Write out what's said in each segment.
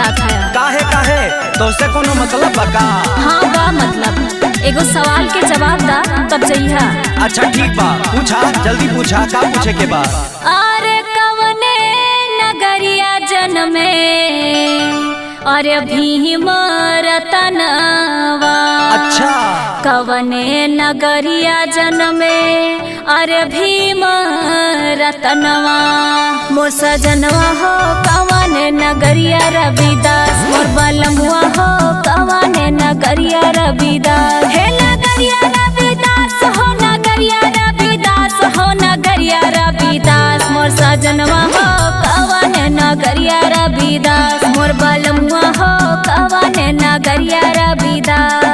जात है। काहे काहे तो से कोनो मतलब बा का? हाँ बा मतलब एगो सवाल के जवाब दा तब जइहा। अच्छा ठीक बा, पूछा जल्दी पूछा, का पूछे के बा? अरे कवने नगरिया जनमे अरे भीम रतनवा। अच्छा कवने नगरिया जनमे अरे भीम रतनवा। मोर सजनवा हो कवने नगरिया रविदास। मोर बलमुआ हो कवने नगरिया रविदास। हे नगरिया रविदास हो नगरिया रविदास हो नगरिया रविदास। मोर सजनवा हो कवने नगरिया रविदास। मोर बलमुआ हो कवने नगरिया रविदास।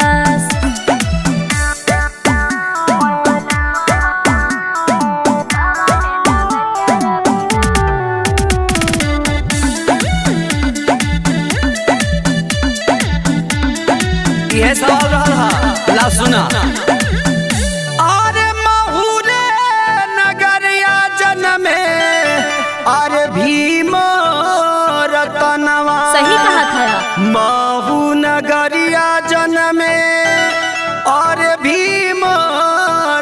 ये सवाल रहा ला सुना। अरे महुरे नगरिया जनमे अरे भीम रतनवा। सही कहा था। महू नगरिया जनमे अरे भीम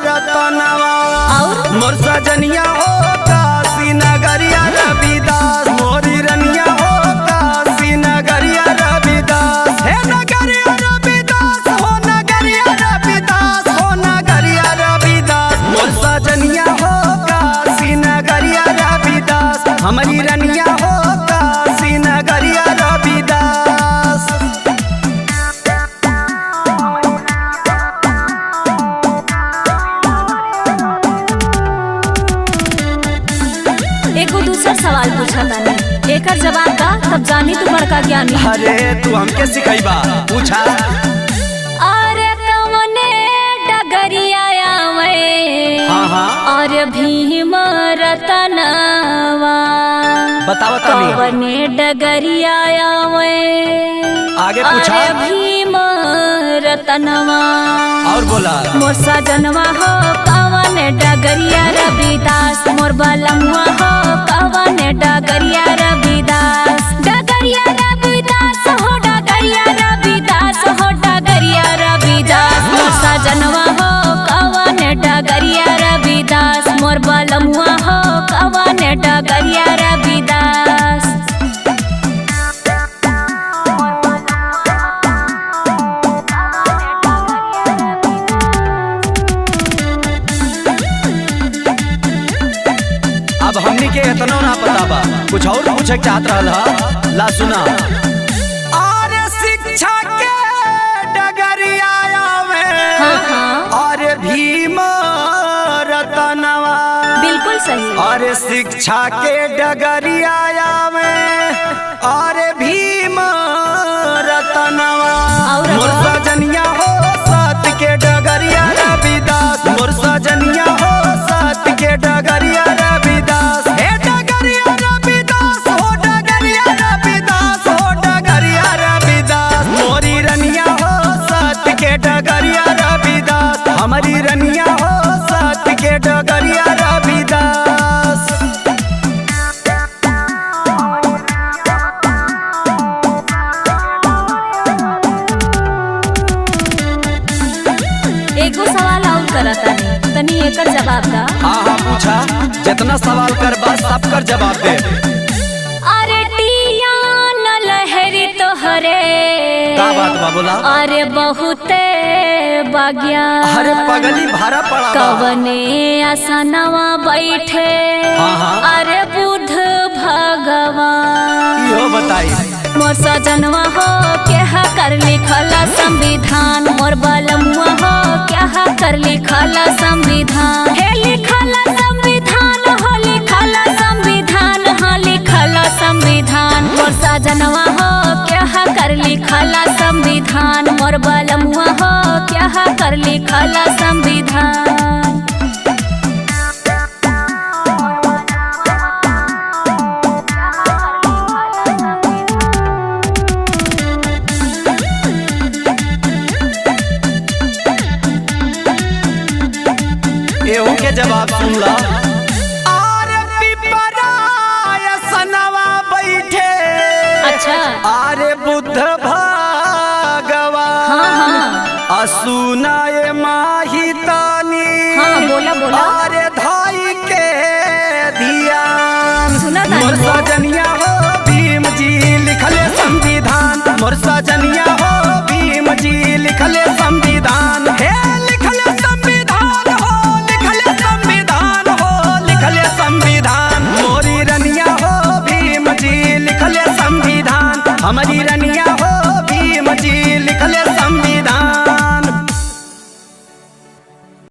रतनवा। और मोर सजनिया हो काशी नगरिया रविदास। मोरी रनिया हो काशी नगरिया रविदास। हे नगरिया रविदास हो नगरिया रविदास हो नगरिया रविदास। मोर सजनिया हो काशी नगरिया रविदास। हमारी रनिया हो काशी नगरिया रविदास। एगो दूसरा सवाल पूछा तानी, एकर जवाब दा तब जानी तू बड़का ज्ञानी। अरे तू हमके सिखाइबा, पूछा। अरे कवने डगरिया आवे हाँ हाँ और भीम रतनवा। बताओ तनी। कवने डगरिया आवे आगे पूछा। अरे भीम रतनवा। और बोला। मोर सजनवा हो कवने डगरिया रविदास। मोर बलमुआ हो कवने डगरिया रविदास। डगरिया रविदास हो डगरिया रविदास हो डगरिया रविदास। मोर सजनवा हो कवने डगरिया रविदास। मोर बलमुआ हो कवने डगरिया रविदास। अब हमनी के इतना ना पता बा, कुछ और पूछे चाहत रहल हा। ला सुना। अरे शिक्षा के डगरिया आवे हाँ हाँ अरे भीम रतनवा। बिल्कुल सही। अरे शिक्षा के डगरिया आवे अरे भीम रतनवा। और मोर सजनिया हो साथ के डगरिया रविदास। मोर सजनिया हो साथ के डगरिया रविदास। हे डगरिया रविदास हो डगरिया रविदास हो डगरिया रविदास। मोरी रनिया हो साथ के डगरिया रविदास। हमारी रनिया हो साथ के डगरिया रविदास। एगो सवाल और करता है, तनी एकर जवाब दा। हाँ हाँ पूछा, जितना सवाल कर बस सब कर जवाब दे। अरे टिया न लहरी तोहरे का बात बा बोला। अरे बहुते बाग्या। अरे पगली भारा पड़ा बा। कवने आसनवा बैठे हाँ हाँ अरे बुध भगवान। इहो बताई। मोर सजनवा हो क्या कर लिखला संविधान। मोर बलमुआ हो क्या कर लिखला संविधान। हे लिखला संविधान हो लिखला संविधान हो लिखला संविधान। मोर सजनवा हो क्या कर लिखला संविधान। मोर बलमुआ हो क्या कर लिखला संविधान। एहू के जवाब सुन ला। अरे पिपरा सनवा बैठे अच्छा। अरे सुनाए माही तानी हाँ बोला बोला अरे धाई के ध्यान सुना तानी मोर हो। सजनिया हो भीम जी लिखले संविधान मोर सजनिया हो भीम जी लिखले संविधान हे लिखले संविधान हो लिखले संविधान हो लिखले संविधान मोरी रनिया हो भीम जी लिखले संविधान हमारी